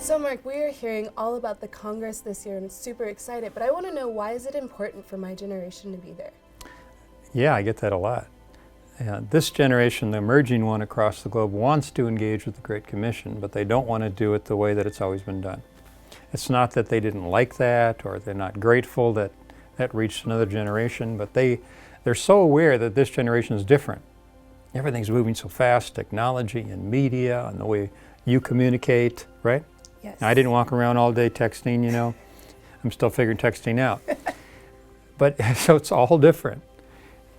So Mark, we are hearing all about the Congress this year and super excited, but I want to know, why is it important for my generation to be there? Yeah, I get that a lot. This generation, the emerging one across the globe, wants to engage with the Great Commission, but they don't want to do it the way that it's always been done. It's not that they didn't like that or they're not grateful that that reached another generation, but they're so aware that this generation is different. Everything's moving so fast, technology and media and the way you communicate, right? Yes. Now, I didn't walk around all day texting, you know. I'm still figuring texting out. But so it's all different.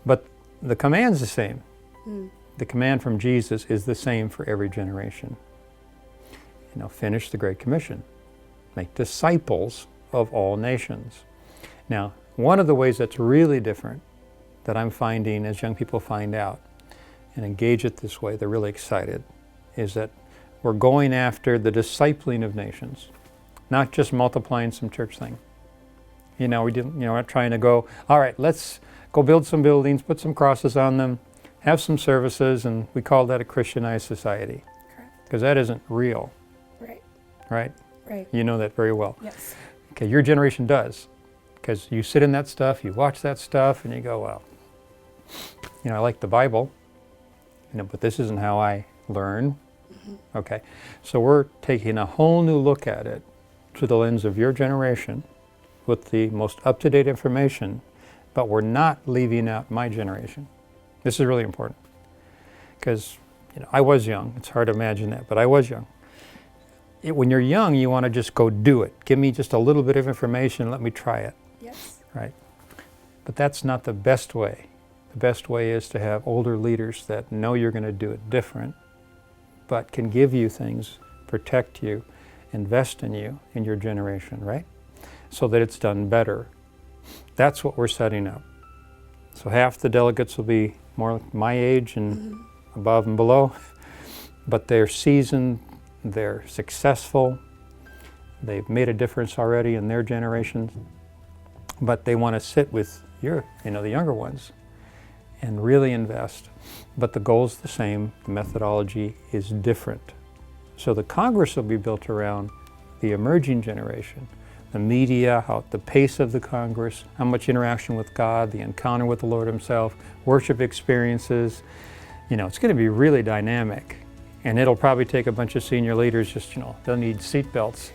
But the command's the same. The command from Jesus is the same for every generation. You know, finish the Great Commission. Make disciples of all nations. Now, one of the ways that's really different that I'm finding as young people find out and engage it this way, they're really excited, is that we're going after the discipling of nations, not just multiplying some church thing. You know, we're not trying to go, all right, let's go build some buildings, put some crosses on them, have some services, and we call that a Christianized society. Correct. Because that isn't real. Right. Right? Right. You know that very well. Yes. Okay, your generation does. Because you sit in that stuff, you watch that stuff, and you go, well, you know, I like the Bible, you know, but this isn't how I learn. Okay, so we're taking a whole new look at it through the lens of your generation with the most up-to-date information, but we're not leaving out my generation. This is really important because, you know, I was young. It's hard to imagine that, but I was young. When you're young, you want to just go do it. Give me just a little bit of information, let me try it. Yes. Right? But that's not the best way. The best way is to have older leaders that know you're going to do it different, but can give you things, protect you, invest in you, in your generation, right? So that it's done better. That's what we're setting up. So half the delegates will be more like my age and above and below, but they're seasoned, they're successful, they've made a difference already in their generations, but they want to sit with the younger ones and really invest. But the goal's the same, the methodology is different. So the Congress will be built around the emerging generation, the media, the pace of the Congress, how much interaction with God, the encounter with the Lord Himself, worship experiences. You know, it's going to be really dynamic. And it'll probably take a bunch of senior leaders they'll need seat belts.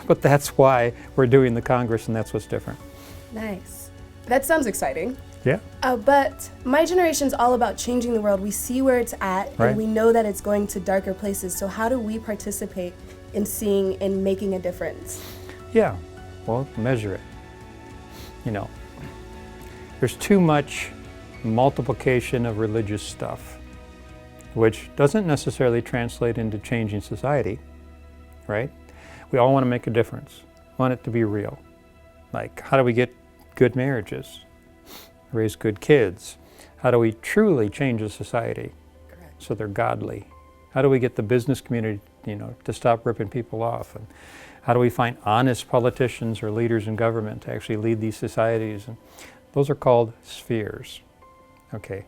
But that's why we're doing the Congress, and that's what's different. Nice. That sounds exciting. Yeah. But my generation's all about changing the world. We see where it's at, Right. and we know that it's going to darker places. So how do we participate in seeing and making a difference? Yeah, well, measure it. You know, there's too much multiplication of religious stuff, which doesn't necessarily translate into changing society, right? We all want to make a difference, want it to be real. Like, how do we get good marriages, raise good kids? How do we truly change a society Correct. so they're godly? How do we get the business community, to stop ripping people off? And how do we find honest politicians or leaders in government to actually lead these societies? And those are called spheres, okay?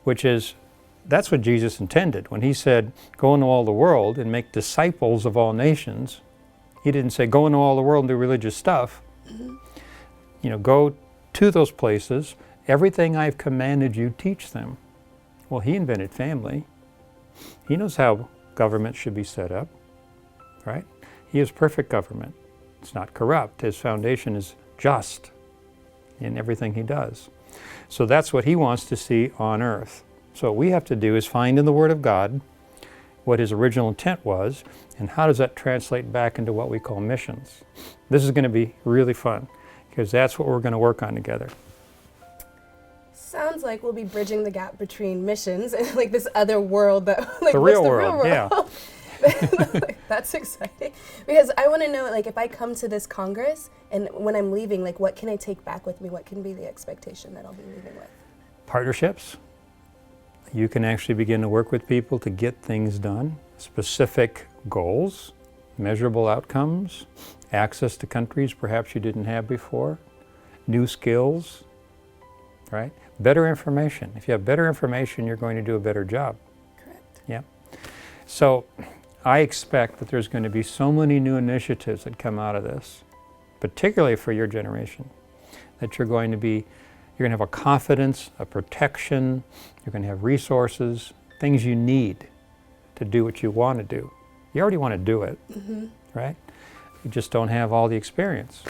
That's what Jesus intended. When He said, go into all the world and make disciples of all nations, He didn't say, go into all the world and do religious stuff. Go to those places. Everything I've commanded you, teach them. Well, He invented family. He knows how government should be set up, right? He is perfect government. It's not corrupt. His foundation is just in everything He does. So that's what He wants to see on earth. So what we have to do is find in the Word of God what His original intent was, and how does that translate back into what we call missions. This is going to be really fun, because that's what we're going to work on together. Sounds like we'll be bridging the gap between missions and like this other world that The real world, yeah. That's exciting. Because I want to know, if I come to this Congress and when I'm leaving, what can I take back with me? What can be the expectation that I'll be leaving with? Partnerships. You can actually begin to work with people to get things done. Specific goals, measurable outcomes, access to countries perhaps you didn't have before, new skills, right? Better information. If you have better information, you're going to do a better job. Correct. Yeah. So I expect that there's going to be so many new initiatives that come out of this, particularly for your generation, that you're going to have a confidence, a protection, you're going to have resources, things you need to do what you want to do. You already want to do it, right? You just don't have all the experience.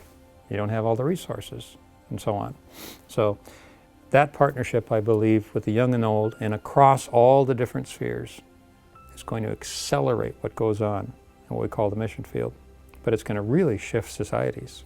You don't have all the resources, and so on. So that partnership, I believe, with the young and old and across all the different spheres is going to accelerate what goes on in what we call the mission field. But it's going to really shift societies.